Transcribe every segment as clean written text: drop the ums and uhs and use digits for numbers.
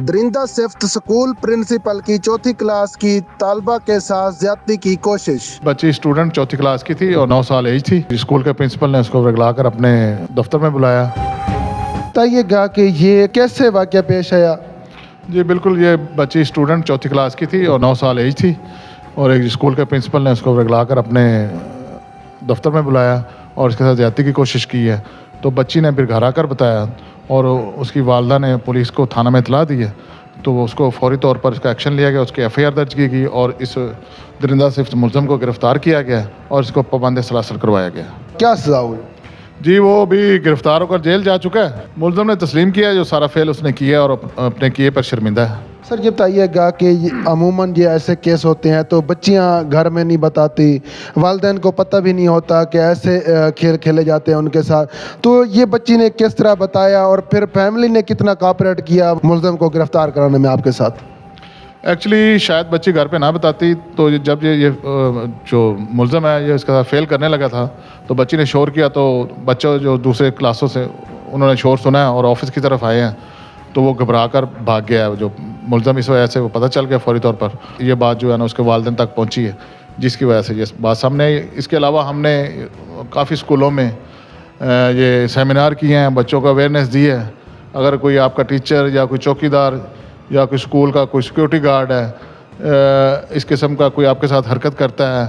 درندہ صفت school principal کی چوتھی کلاس کی طالبہ کے ساتھ زیادتی کی کوشش۔ بچی اسٹوڈنٹ چوتھی کلاس کی تھی اور 9 سال ایج تھی۔ اسکول کے پرنسپل نے اس کو رگلا کر اپنے دفتر میں بلایا۔ بتائیے گا کہ یہ کیسے واقعہ پیش آیا؟ جی بالکل، یہ بچی اسٹوڈنٹ چوتھی کلاس کی تھی اور 9 سال ایج تھی، اور ایک اسکول کے پرنسپل نے اس کو رگلا کر اپنے دفتر میں بلایا اور اس کے ساتھ زیادتی کی کوشش کی ہے۔ تو بچی نے پھر گھر آ کر بتایا اور اس کی والدہ نے پولیس کو تھانہ میں اطلاع دی ہے، تو اس کو فوری طور پر اس کا ایکشن لیا گیا، اس کی FIR درج کی گئی اور اس درندہ صفت ملزم کو گرفتار کیا گیا اور اس کو پابند سلاسل کروایا گیا۔ کیا سزا ہوئی؟ جی وہ بھی گرفتار ہو کر جیل جا چکا ہے۔ ملزم نے تسلیم کیا ہے جو سارا فعل اس نے کیا اور اپنے کیے پر شرمندہ ہے۔ سر یہ بتائیے گا کہ عموماً یہ ایسے کیس ہوتے ہیں تو بچیاں گھر میں نہیں بتاتی، والدین کو پتہ بھی نہیں ہوتا کہ ایسے کھیل کھیلے جاتے ہیں ان کے ساتھ، تو یہ بچی نے کس طرح بتایا اور پھر فیملی نے کتنا کوآپریٹ کیا ملزم کو گرفتار کرانے میں آپ کے ساتھ؟ ایکچولی شاید بچی گھر پہ نہ بتاتی، تو جب یہ جو ملزم ہے یہ اس کا فیل کرنے لگا تھا تو بچی نے شور کیا، تو بچوں جو دوسرے کلاسوں سے انہوں نے شور سنا ہے اور آفس کی طرف آئے ہیں، تو وہ گھبرا کر بھاگ گیا ہے جو ملزم۔ اس وجہ سے وہ پتہ چل گیا فوری طور پر، یہ بات جو ہے نا اس کے والدین تک پہنچی ہے، جس کی وجہ سے یہ بات سامنے آئی۔ اس کے علاوہ ہم نے کافی اسکولوں میں یہ سیمینار کیے ہیں، بچوں کو اویئرنیس دی ہے۔ اگر کوئی آپ کا ٹیچر یا کوئی چوکی دار یا کوئی اسکول کا کوئی سیکورٹی گارڈ ہے، اس قسم کا کوئی آپ کے ساتھ حرکت کرتا ہے،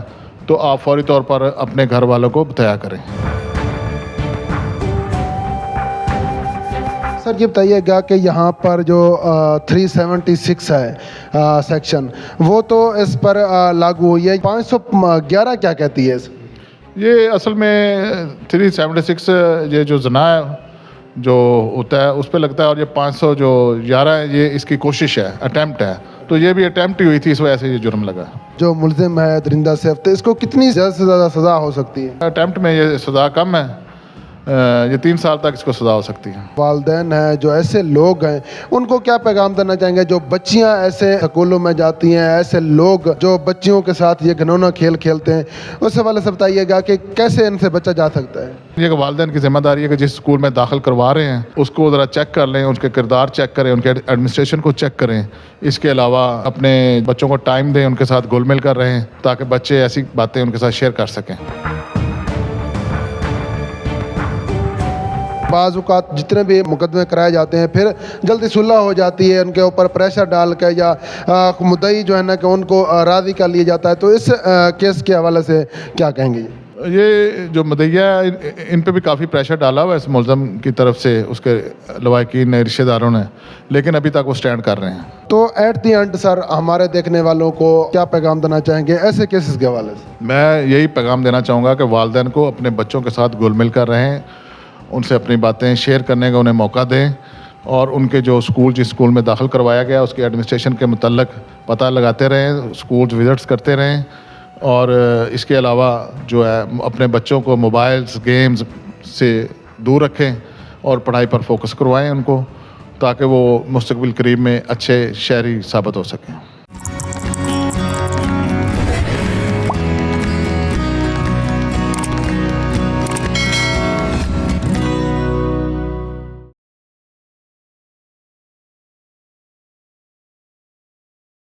تو آپ فوری طور پر اپنے گھر والوں کو بتایا کریں۔ سر یہ بتائیے گا کہ یہاں پر جو 376 ہے سیکشن، وہ تو اس پر لاگو ہوئی ہے، 511 کیا کہتی ہے؟ یہ اصل میں 376 یہ جو زنا ہے جو ہوتا ہے اس پہ لگتا ہے، اور یہ 511 ہے یہ اس کی کوشش ہے، اٹیمپٹ ہے، تو یہ بھی اٹیمپٹ ہی ہوئی تھی، اس وجہ سے یہ جرم لگا۔ جو ملزم ہے درندہ صفت، اس کو کتنی زیادہ سے زیادہ سزا ہو سکتی ہے؟ اٹیمپٹ میں یہ سزا کم ہے، یہ 3 سال تک اس کو سزا ہو سکتی ہے۔ والدین ہیں جو ایسے لوگ ہیں ان کو کیا پیغام دینا چاہیں گے جو بچیاں ایسے سکولوں میں جاتی ہیں، ایسے لوگ جو بچیوں کے ساتھ یہ گھنونا کھیل کھیلتے ہیں، اس حوالے سے بتائیے گا کہ کیسے ان سے بچا جا سکتا ہے؟ یہ کہ والدین کی ذمہ داری ہے کہ جس اسکول میں داخل کروا رہے ہیں اس کو ذرا چیک کر لیں، اس کے کردار چیک کریں، ان کے ایڈمنسٹریشن کو چیک کریں۔ اس کے علاوہ اپنے بچوں کو ٹائم دیں، ان کے ساتھ گھل مل کر رہیں تاکہ بچے ایسی باتیں ان کے ساتھ شیئر کر سکیں۔ بعض اوقات جتنے بھی مقدمے کرائے جاتے ہیں پھر جلدی صلح ہو جاتی ہے، ان کے اوپر پریشر ڈال کے یا مدعی جو ہے نا کہ ان کو راضی کر لیا جاتا ہے، تو اس کیس کے حوالے سے کیا کہیں گے؟ یہ جو مدعیہ ہے ان پہ بھی کافی پریشر ڈالا ہوا ہے اس ملزم کی طرف سے، اس کے لواحقین نے، رشتہ داروں نے، لیکن ابھی تک وہ سٹینڈ کر رہے ہیں۔ تو ایٹ دی اینڈ سر ہمارے دیکھنے والوں کو کیا پیغام دینا چاہیں گے ایسے کیسز کے حوالے سے؟ میں یہی پیغام دینا چاہوں گا کہ والدین کو اپنے بچوں کے ساتھ گھل مل کر رہیں، ان سے اپنی باتیں شیئر کرنے کا انہیں موقع دیں، اور ان کے جو جس اسکول میں داخل کروایا گیا اس کے ایڈمنسٹریشن کے متعلق پتہ لگاتے رہیں، اسکولز وزٹس کرتے رہیں، اور اس کے علاوہ جو ہے اپنے بچوں کو موبائلز گیمز سے دور رکھیں اور پڑھائی پر فوکس کروائیں ان کو، تاکہ وہ مستقبل قریب میں اچھے شہری ثابت ہو سکیں۔